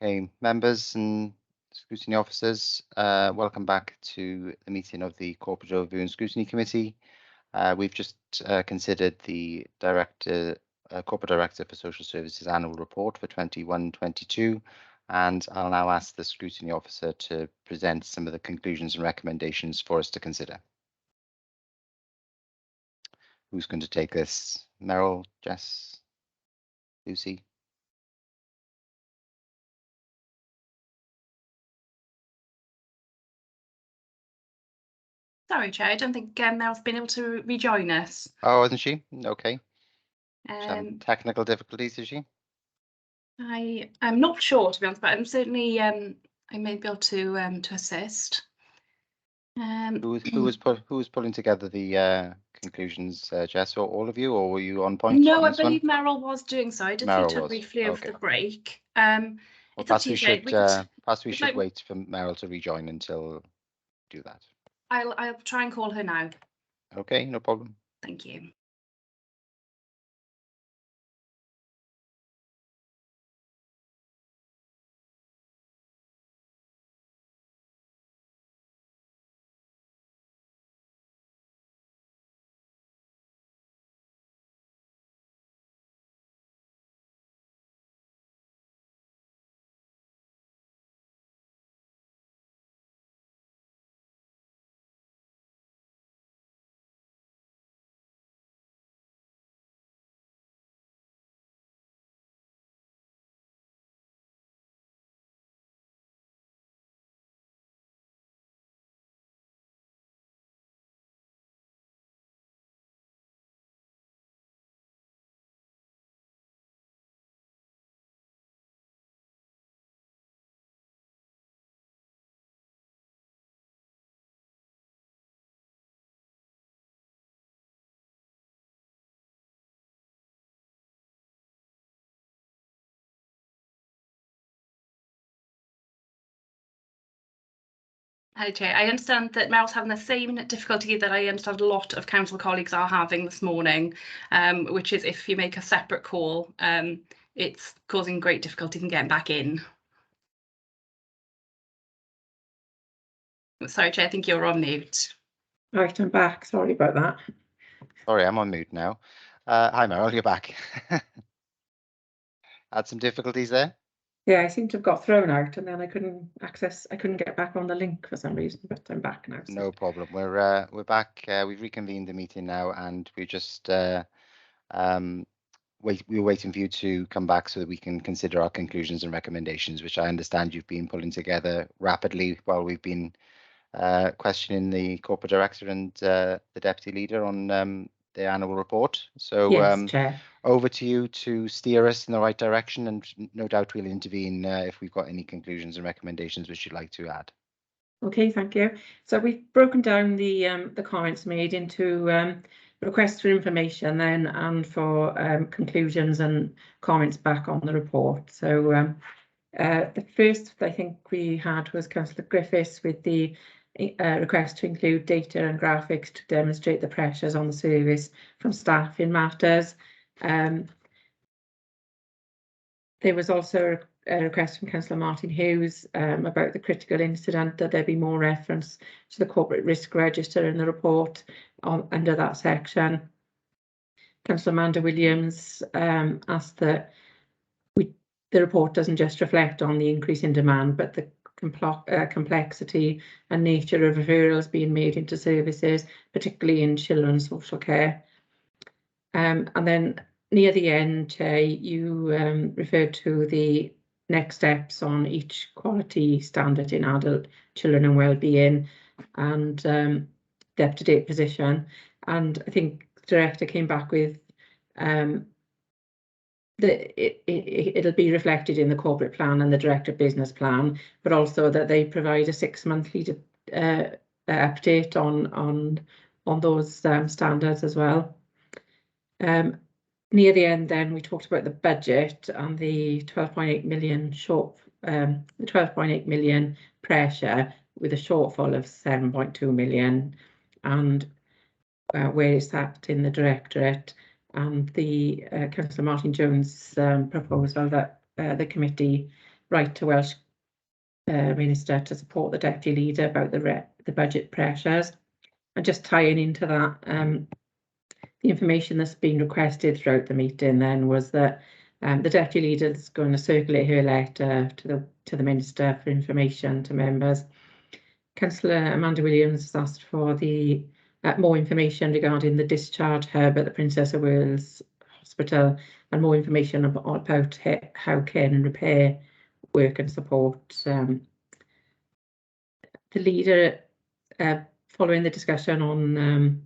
Okay, members and scrutiny officers, welcome back to the meeting of the Corporate Overview and Scrutiny Committee. We've just considered the Corporate Director for Social Services Annual Report for 21-22, and I'll now ask the scrutiny officer to present some of the conclusions and recommendations for us to consider. Who's going to take this? Meryl, Jess, Lucy? Sorry, Chair, I don't think Mel's been able to rejoin us. Oh, isn't she? Okay. Technical difficulties, is she? I'm not sure, to be honest, but I'm certainly I may be able to assist. Who was pulling together the conclusions, Jess, or all of you, or were you on point? No, I believe Meryl was doing so. I did see her briefly over the break. Well, perhaps we should wait for Meryl to rejoin until do that. I'll try and call her now. Okay, no problem. Thank you. Hi, Chair. I understand that Meryl's having the same difficulty that I understand a lot of council colleagues are having this morning, which is if you make a separate call, it's causing great difficulty in getting back in. Sorry, Chair, I think you're on mute. Right, I'm back. Sorry about that. Sorry, I'm on mute now. Hi, Meryl, you're back. Had some difficulties there? Yeah, I seem to have got thrown out and then I couldn't get back on the link for some reason, but I'm back now. So. No problem. We're back. We've reconvened the meeting now, and we just we're waiting for you to come back so that we can consider our conclusions and recommendations, which I understand you've been pulling together rapidly while we've been questioning the corporate director and the deputy leader on the annual report. So yes, Chair. Over to you to steer us in the right direction, and no doubt we'll intervene if we've got any conclusions and recommendations which you'd like to add. Okay, thank you. So we've broken down the comments made into requests for information then and for conclusions and comments back on the report. So the first I think we had was Councillor Griffiths with the request to include data and graphics to demonstrate the pressures on the service from staff in matters. There was also a request from Councillor Martin Hughes about the critical incident, that there be more reference to the corporate risk register in the report under that section. Councillor Amanda Williams asked that the report doesn't just reflect on the increase in demand, but the complexity and nature of referrals being made into services, particularly in children's social care. And then near the end, Chair, you referred to the next steps on each quality standard in adult children and wellbeing and the up-to-date position. And I think the director came back with it'll be reflected in the corporate plan and the director business plan, but also that they provide a 6-monthly update on those standards as well. Near the end, then we talked about the budget and the 12.8 million the 12.8 million pressure with a shortfall of 7.2 million, and where is that in the directorate? And the Councillor Martin Jones proposal that the committee write to Welsh Minister to support the Deputy Leader about the budget pressures. And just tying into that, the information that's been requested throughout the meeting then was that the Deputy Leader is going to circulate her letter to the Minister for information to members. Councillor Amanda Williams has asked for the more information regarding the discharge hub at the Princess of Wales Hospital and more information about how care and repair work and support. The leader, following the discussion on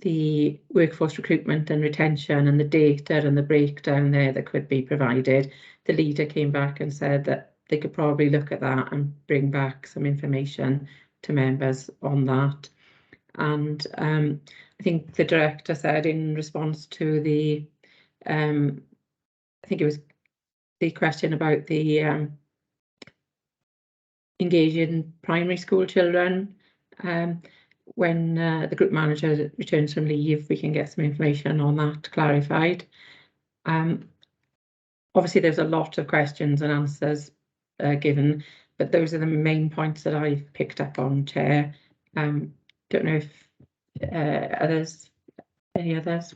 the workforce recruitment and retention and the data and the breakdown there that could be provided, the leader came back and said that they could probably look at that and bring back some information to members on that. And I think the director said in response to the, I think it was the question about the engaging primary school children. When the group manager returns from leave, we can get some information on that clarified. Obviously, there's a lot of questions and answers given, but those are the main points that I've picked up on, Chair. Don't know if any others?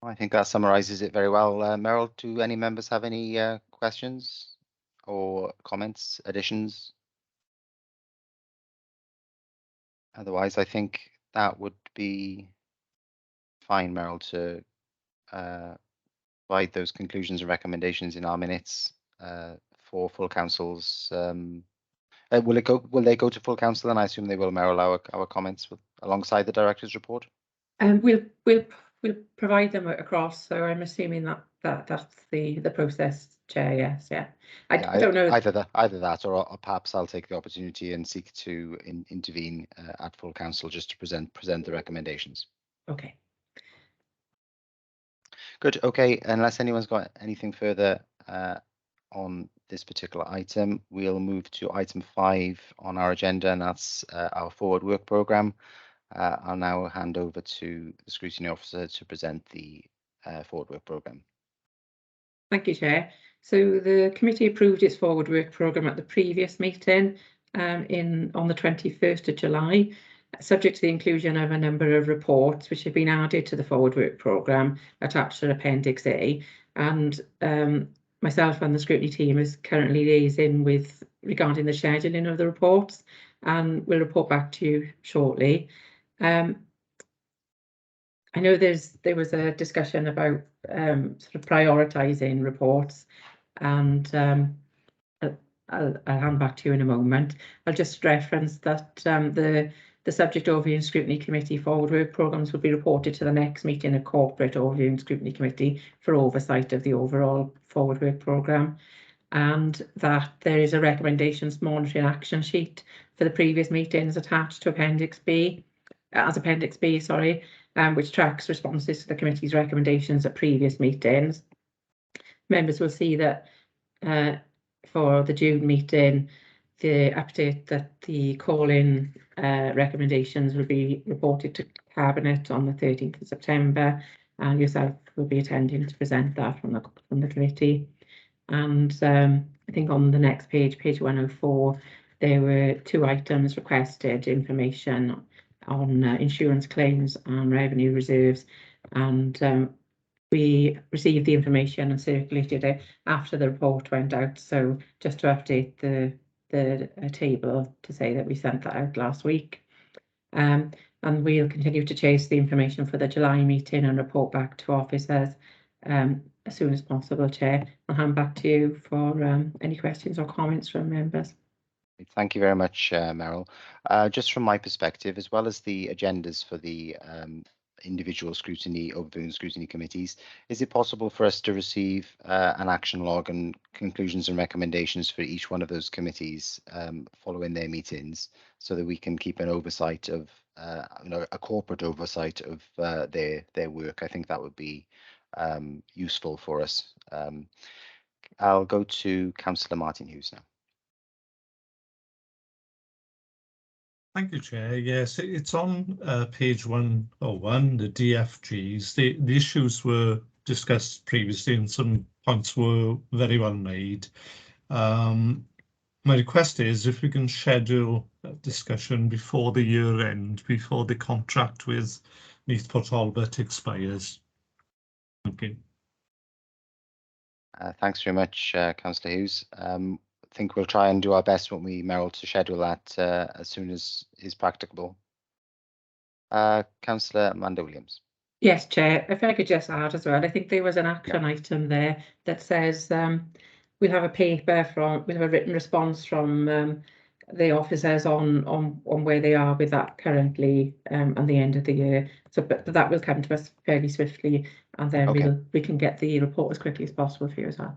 I think that summarises it very well. Meryl, do any members have any questions or comments, additions? Otherwise, I think that would be fine, Meryl, to provide those conclusions and recommendations in our minutes for full councils. Will they go to full council? And I assume they will, Meryl, our comments alongside the director's report. And we'll provide them across. So I'm assuming that's the process, Chair. Yes, yeah. I don't know. Either that, or perhaps I'll take the opportunity and seek to intervene at full council just to present the recommendations. Okay. Good. Okay. Unless anyone's got anything further on this particular item, we'll move to item 5 on our agenda, and that's our forward work programme. I'll now hand over to the Scrutiny Officer to present the forward work programme. Thank you, Chair. So the committee approved its forward work programme at the previous meeting on the 21st of July, subject to the inclusion of a number of reports which have been added to the forward work programme attached to Appendix A. And myself and the Scrutiny team is currently liaising with regarding the scheduling of the reports, and we'll report back to you shortly. I know there was a discussion about sort of prioritising reports, and I'll hand back to you in a moment. I'll just reference that the Subject Overview and Scrutiny Committee forward work programmes will be reported to the next meeting of Corporate Overview and Scrutiny Committee for oversight of the overall forward work programme, and that there is a recommendations monitoring action sheet for the previous meetings attached to Appendix B, which tracks responses to the committee's recommendations at previous meetings. Members will see that for the June meeting, the update that the call-in recommendations will be reported to Cabinet on the 13th of September, and yourself will be attending to present that from the committee. And I think on the next page, page 104, there were 2 items requested, information on insurance claims and revenue reserves, and we received the information and circulated it after the report went out. So just to update the table to say that we sent that out last week, and we'll continue to chase the information for the July meeting and report back to officers as soon as possible. Chair, I'll hand back to you for any questions or comments from members. Thank you very much, Meryl. Just from my perspective, as well as the agendas for the individual scrutiny, overview and scrutiny committees, is it possible for us to receive an action log and conclusions and recommendations for each one of those committees following their meetings, so that we can keep an oversight of, a corporate oversight of their work? I think that would be useful for us. I'll go to Councillor Martin Hughes now. Thank you, Chair. Yes, it's on page 101, the DFGs. The issues were discussed previously and some points were very well made. My request is if we can schedule a discussion before the year end, before the contract with Neath Port Talbot expires. Thank you. Thanks very much, Councillor Hughes. I think we'll try and do our best, won't we, Meryl, to schedule that as soon as is practicable. Councillor Amanda Williams. Yes, Chair, if I could just add as well, I think there was an action item there that says we'll have a written response from the officers on where they are with that currently at the end of the year. So, but that will come to us fairly swiftly, and then we can get the report as quickly as possible for you as well.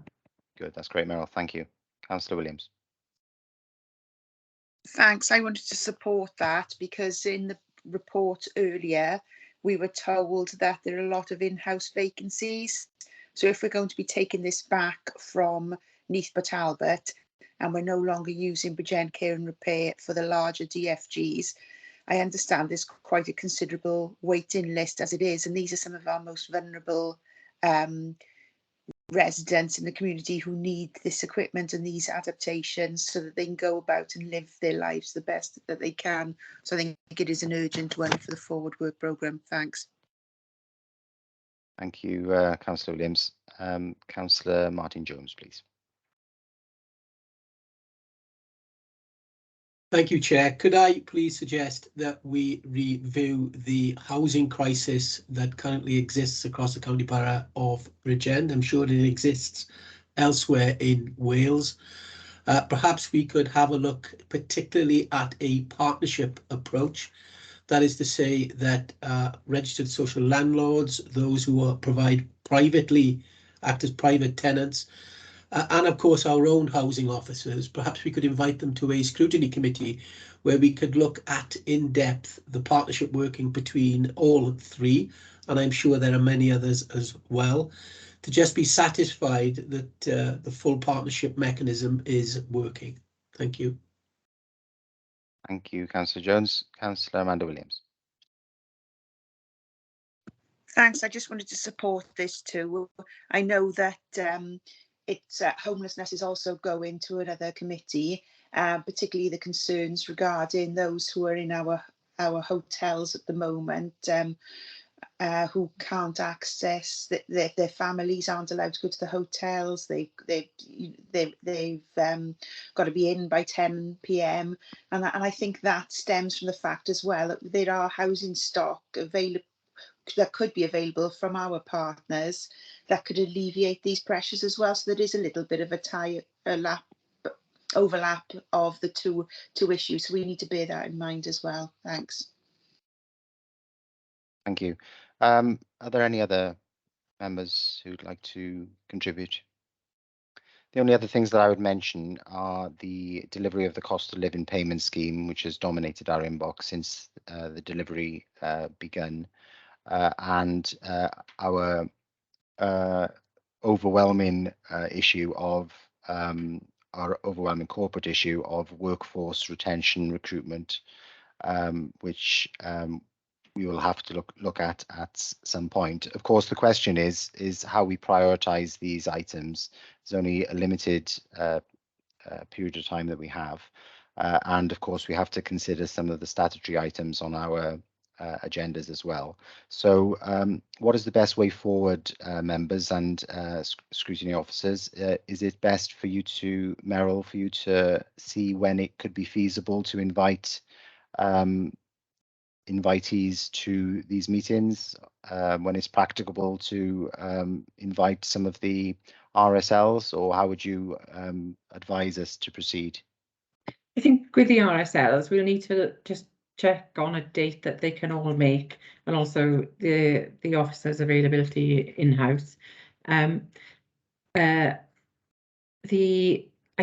Good, that's great, Meryl. Thank you. Councillor Williams. Thanks. I wanted to support that because in the report earlier, we were told that there are a lot of in-house vacancies. So if we're going to be taking this back from Neath Port Talbot and we're no longer using Bridgend Care and Repair for the larger DFGs, I understand there's quite a considerable waiting list as it is, and these are some of our most vulnerable residents in the community who need this equipment and these adaptations so that they can go about and live their lives the best that they can. So I think it is an urgent one for the forward work programme. Thanks. Thank you, Councillor Williams. Councillor Martin Jones, please. Thank you, Chair. Could I please suggest that we review the housing crisis that currently exists across the County Borough of Bridgend? I'm sure it exists elsewhere in Wales. Perhaps we could have a look particularly at a partnership approach. That is to say that registered social landlords, those who provide privately, act as private tenants, and of course our own housing officers, perhaps we could invite them to a scrutiny committee where we could look at in depth the partnership working between all three, and I'm sure there are many others as well, to just be satisfied that the full partnership mechanism is working. Thank you. Thank you, Councillor Jones. Councillor Amanda Williams. Thanks. I just wanted to support this too. I know that homelessness is also going to another committee, particularly the concerns regarding those who are in our hotels at the moment, who can't access, their families aren't allowed to go to the hotels. They've got to be in by 10 p.m. and I think that stems from the fact as well that there are housing stock available that could be available from our partners that could alleviate these pressures as well. So there is a little bit of overlap of the two issues. So we need to bear that in mind as well. Thanks. Thank you. Are there any other members who'd like to contribute? The only other things that I would mention are the delivery of the cost of living payment scheme, which has dominated our inbox since the delivery begun. And our overwhelming issue of our overwhelming corporate issue of workforce retention recruitment, which we will have to look at some point. Of course, the question is how we prioritize these items. There's only a limited period of time that we have, and of course we have to consider some of the statutory items on our agendas as well. So what is the best way forward, members and scrutiny officers? Is it best for you to, Meryl, for you to see when it could be feasible to invite invitees to these meetings, when it's practicable to invite some of the RSLs, or how would you advise us to proceed? I think with the RSLs, we'll need to just check on a date that they can all make, and also the officers' availability in-house. I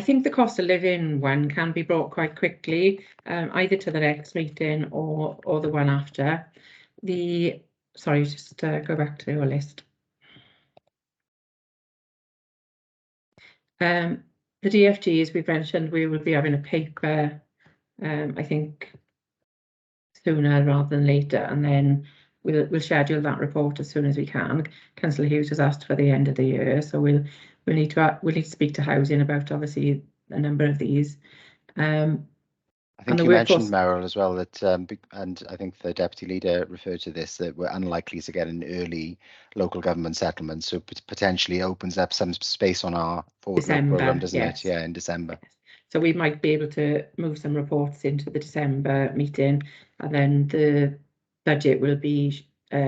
think the cost of living one can be brought quite quickly, either to the next meeting or the one after. Sorry, just go back to your list. The DFGs we've mentioned, we will be having a paper, I think sooner rather than later, and then we'll schedule that report as soon as we can. Councillor Hughes has asked for the end of the year, so we'll we'll need to speak to housing about obviously a number of these. I think the you mentioned, workforce- Meryl, as well that, and I think the deputy leader referred to this, that we're unlikely to get an early local government settlement, so potentially opens up some space on our forward work programme, doesn't yes. it? Yeah, in December. Yes. So we might be able to move some reports into the December meeting, and then the budget will be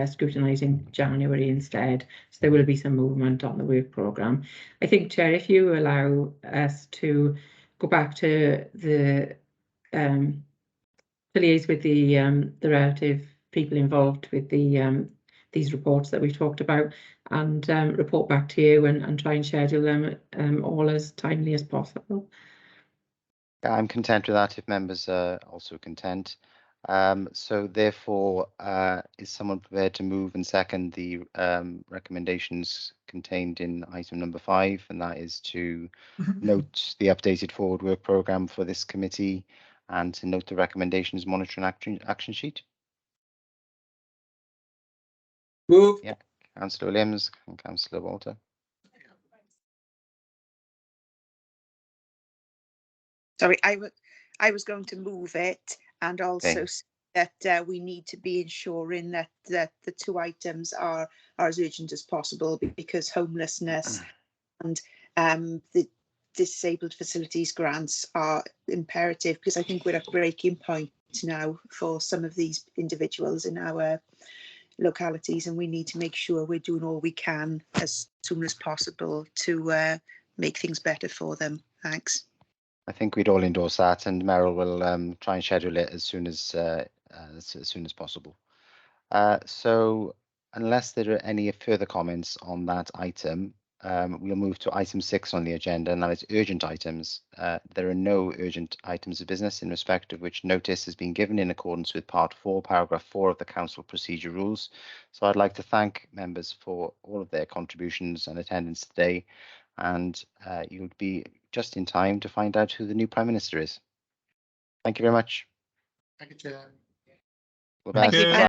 scrutinised in January instead. So there will be some movement on the work programme. I think, Chair, if you allow us to go back to the to liaise with the relative people involved with the these reports that we've talked about, and report back to you and try and schedule them all as timely as possible. Yeah, I'm content with that if members are also content. So therefore, is someone prepared to move and second the recommendations contained in item number 5, and that is to note the updated forward work programme for this committee and to note the recommendations monitoring action sheet? Move. Yeah, Councillor Williams and Councillor Walter. Sorry, I was going to move it and also Okay. say that we need to be ensuring that the 2 items are as urgent as possible, because homelessness and the disabled facilities grants are imperative, because I think we're at breaking point now for some of these individuals in our localities, and we need to make sure we're doing all we can as soon as possible to make things better for them. Thanks. I think we'd all endorse that, and Meryl will try and schedule it as soon as possible. So unless there are any further comments on that item, we'll move to item 6 on the agenda, and that is urgent items. There are no urgent items of business in respect of which notice has been given in accordance with Part 4, Paragraph 4 of the Council Procedure Rules. So I'd like to thank members for all of their contributions and attendance today, and you would be just in time to find out who the new Prime Minister is. Thank you very much. Thank you, Chair. All the Thank best. you. Bye.